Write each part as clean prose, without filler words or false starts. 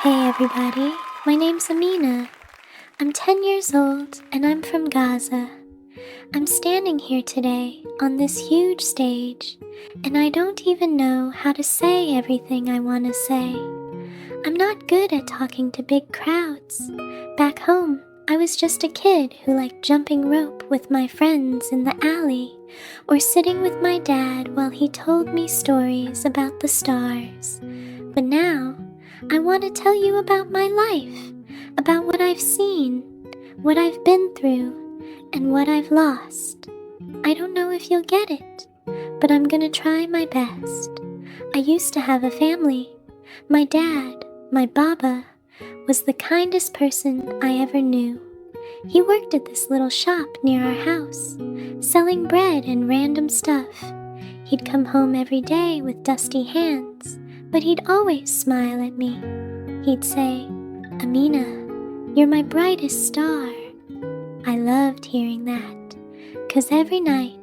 Hey everybody, my name's Amina. I'm 10 years old and I'm from Gaza. I'm standing here today on this huge stage and I don't even know how to say everything I want to say. I'm not good at talking to big crowds. Back home, I was just a kid who liked jumping rope with my friends in the alley or sitting with my dad while he told me stories about the stars. But now, I want to tell you about my life, about what I've seen, what I've been through, and what I've lost. I don't know if you'll get it, but I'm gonna try my best. I used to have a family. My dad, my Baba, was the kindest person I ever knew. He worked at this little shop near our house, selling bread and random stuff. He'd come home every day with dusty hands, but he'd always smile at me. He'd say, "Amina, you're my brightest star." I loved hearing that, 'cause every night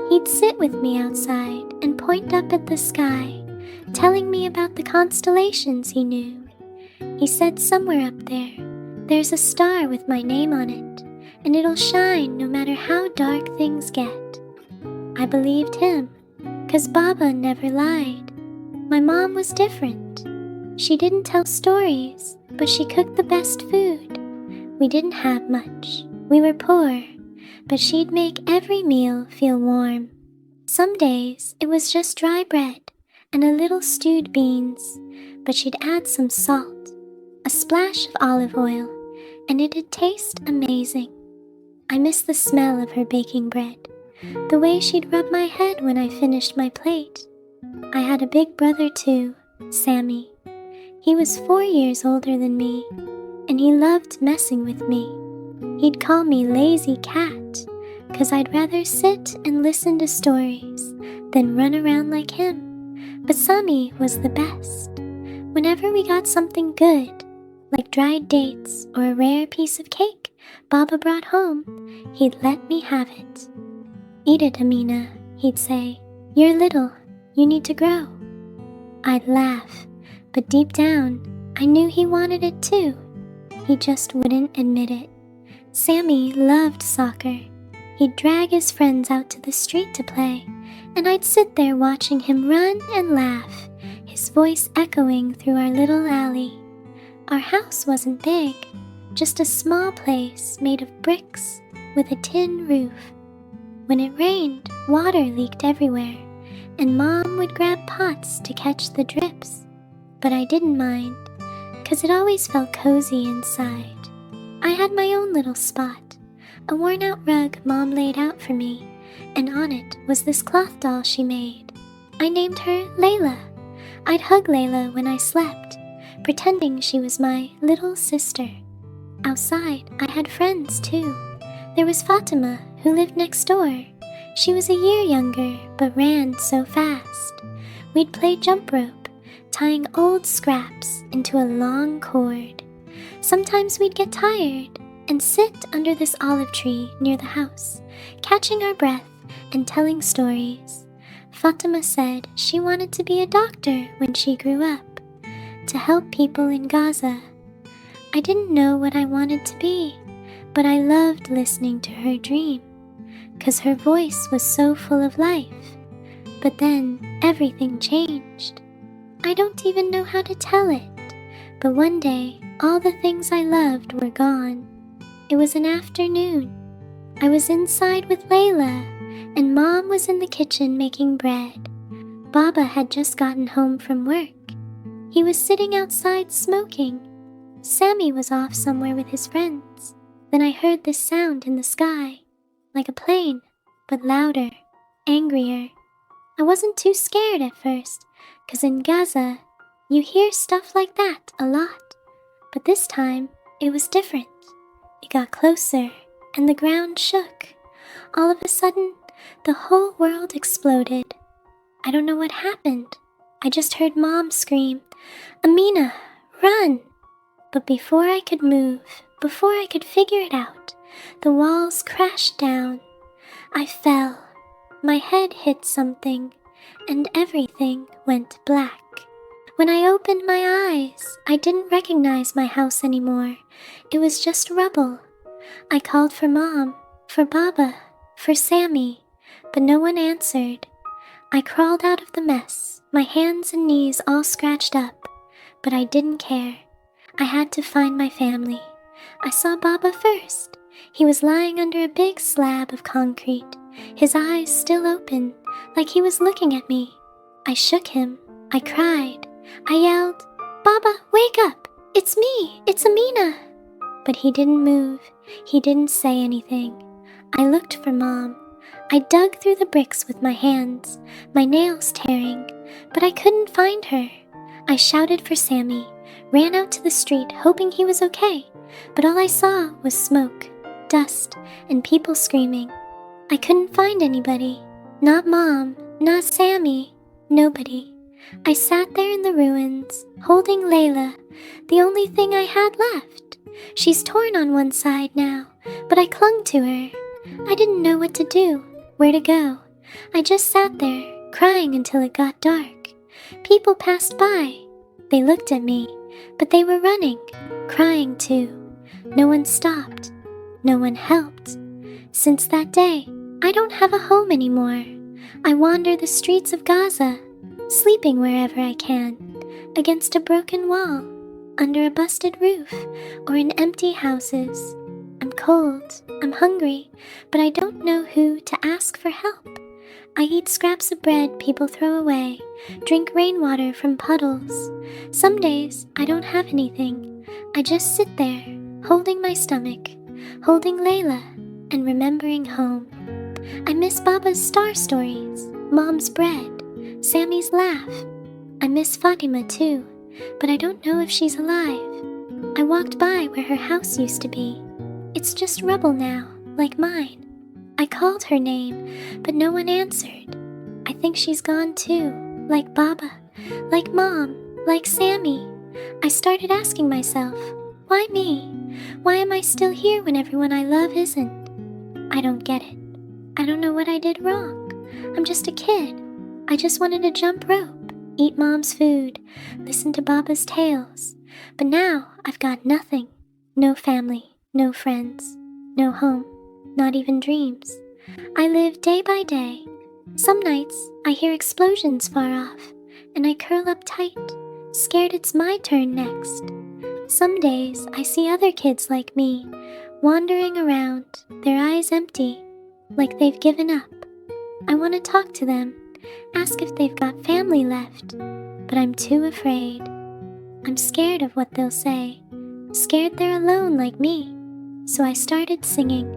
he'd sit with me outside and point up at the sky, telling me about the constellations he knew. He said somewhere up there, there's a star with my name on it, and it'll shine no matter how dark things get. I believed him, 'cause Baba never lied. My mom was different. She didn't tell stories, but she cooked the best food. We didn't have much. We were poor, but she'd make every meal feel warm. Some days it was just dry bread and a little stewed beans, but she'd add some salt, a splash of olive oil, and it'd taste amazing. I miss the smell of her baking bread, the way she'd rub my head when I finished my plate. I had a big brother too, Sammy. He was 4 years older than me, and he loved messing with me. He'd call me lazy cat, 'cause I'd rather sit and listen to stories than run around like him. But Sammy was the best. Whenever we got something good, like dried dates or a rare piece of cake Baba brought home, he'd let me have it. "Eat it, Amina," he'd say. "You're little. You need to grow." I'd laugh, but deep down, I knew he wanted it too. He just wouldn't admit it. Sammy loved soccer. He'd drag his friends out to the street to play, and I'd sit there watching him run and laugh, his voice echoing through our little alley. Our house wasn't big, just a small place made of bricks with a tin roof. When it rained, water leaked everywhere, and Mom would grab pots to catch the drips. But I didn't mind, 'cause it always felt cozy inside. I had my own little spot, a worn-out rug Mom laid out for me, and on it was this cloth doll she made. I named her Layla. I'd hug Layla when I slept, pretending she was my little sister. Outside, I had friends too. There was Fatima, who lived next door. She was a year younger, but ran so fast. We'd play jump rope, tying old scraps into a long cord. Sometimes we'd get tired and sit under this olive tree near the house, catching our breath and telling stories. Fatima said she wanted to be a doctor when she grew up, to help people in Gaza. I didn't know what I wanted to be, but I loved listening to her dream, 'cause her voice was so full of life. But then everything changed. I don't even know how to tell it, but one day all the things I loved were gone. It was an afternoon. I was inside with Layla, and Mom was in the kitchen making bread. Baba had just gotten home from work. He was sitting outside smoking. Sammy was off somewhere with his friends. Then I heard this sound in the sky, like a plane, but louder, angrier. I wasn't too scared at first, 'cause in Gaza, you hear stuff like that a lot. But this time, it was different. It got closer, and the ground shook. All of a sudden, the whole world exploded. I don't know what happened. I just heard Mom scream, "Amina, run!" But before I could move, before I could figure it out, the walls crashed down. I fell. My head hit something, and everything went black. When I opened my eyes, I didn't recognize my house anymore. It was just rubble. I called for Mom, for Baba, for Sammy, but no one answered. I crawled out of the mess, my hands and knees all scratched up, but I didn't care. I had to find my family. I saw Baba first. He was lying under a big slab of concrete, his eyes still open, like he was looking at me. I shook him. I cried. I yelled, "Baba, wake up! It's me! It's Amina!" But he didn't move. He didn't say anything. I looked for Mom. I dug through the bricks with my hands, my nails tearing, but I couldn't find her. I shouted for Sammy, ran out to the street hoping he was okay, but all I saw was smoke, dust, and people screaming. I couldn't find anybody. Not Mom, not Sammy, nobody. I sat there in the ruins, holding Layla, the only thing I had left. She's torn on one side now, but I clung to her. I didn't know what to do, where to go. I just sat there, crying until it got dark. People passed by. They looked at me, but they were running, crying too. No one stopped. No one helped. Since that day, I don't have a home anymore. I wander the streets of Gaza, sleeping wherever I can, against a broken wall, under a busted roof, or in empty houses. I'm cold, I'm hungry, but I don't know who to ask for help. I eat scraps of bread people throw away, drink rainwater from puddles. Some days I don't have anything. I just sit there, holding my stomach, holding Layla, and remembering home. I miss Baba's star stories, Mom's bread, Sammy's laugh. I miss Fatima too, but I don't know if she's alive. I walked by where her house used to be. It's just rubble now, like mine. I called her name, but no one answered. I think she's gone too, like Baba, like Mom, like Sammy. I started asking myself, why me? Why am I still here when everyone I love isn't? I don't get it. I don't know what I did wrong. I'm just a kid. I just wanted to jump rope, eat Mom's food, listen to Baba's tales. But now I've got nothing. No family, no friends, no home, not even dreams. I live day by day. Some nights I hear explosions far off, and I curl up tight, scared it's my turn next. Some days I see other kids like me, wandering around, their eyes empty, like they've given up. I want to talk to them, ask if they've got family left, but I'm too afraid. I'm scared of what they'll say, scared they're alone like me. So I started singing,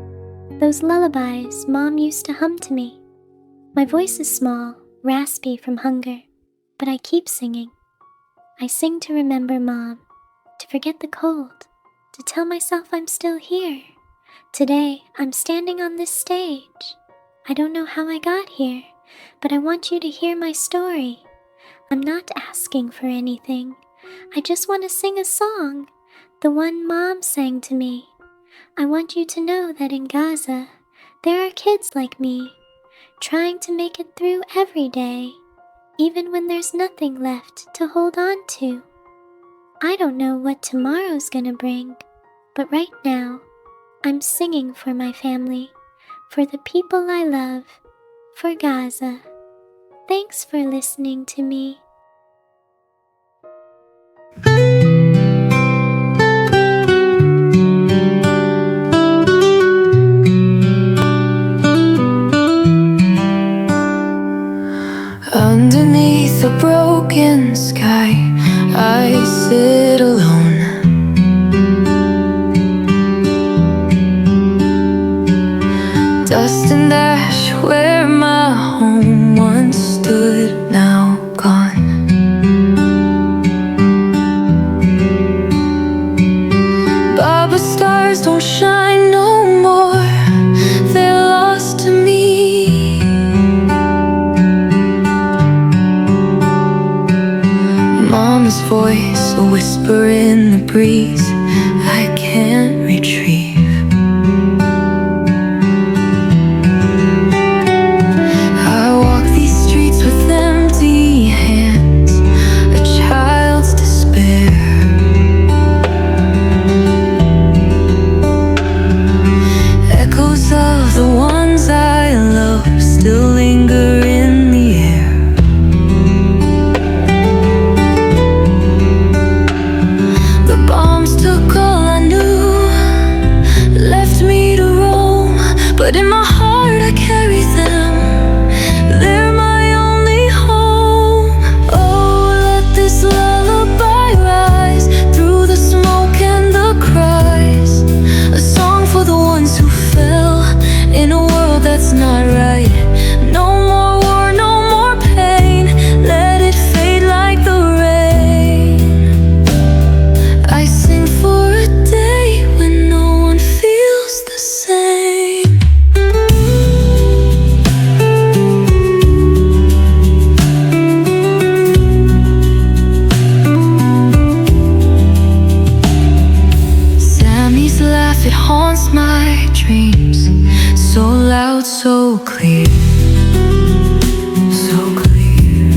those lullabies Mom used to hum to me. My voice is small, raspy from hunger, but I keep singing. I sing to remember Mom, to forget the cold, to tell myself I'm still here. Today, I'm standing on this stage. I don't know how I got here, but I want you to hear my story. I'm not asking for anything. I just want to sing a song, the one Mom sang to me. I want you to know that in Gaza, there are kids like me, trying to make it through every day, even when there's nothing left to hold on to. I don't know what tomorrow's gonna bring, but right now, I'm singing for my family, for the people I love, for Gaza. Thanks for listening to me. Underneath a broken sky, I sit alone. Dust and ash where my home once stood, now gone. Baba stars don't shine no more, they're lost to me. Mom's voice, a whisper in the breeze, I can't retrieve. I walk these streets with empty hands, a child screams, so loud, so clear, so clear.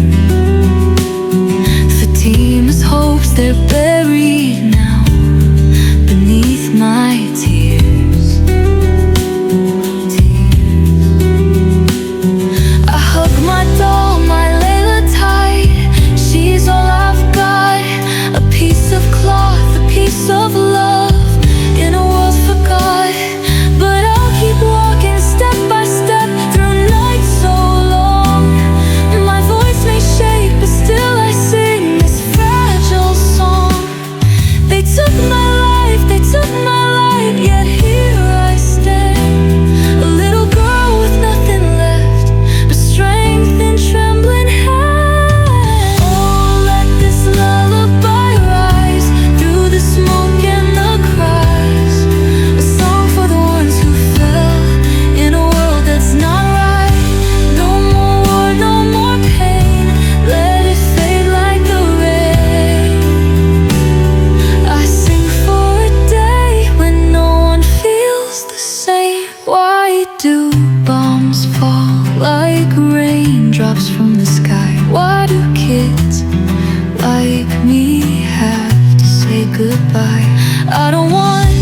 Fatima's hopes, they're buried now beneath my tears. I hug my doll, my Layla tight. She's all I've got, a piece of cloth, a piece of love in a world forgot. But I'll keep walking step by step through nights so long. My voice may shake, but still I sing this fragile song. They took my life, they took my life, yet here I stand, a little girl with nothing left but strength and trembling hands. Oh, let this lullaby rise through the smoke and the cries, a song for the ones who fell in a world that's not right. No more war, no more pain, let it fade like the rain. I sing for a day when no one feels the same. Why do bombs fall like raindrops from the sky? Why do kids like me have to say goodbye? I don't want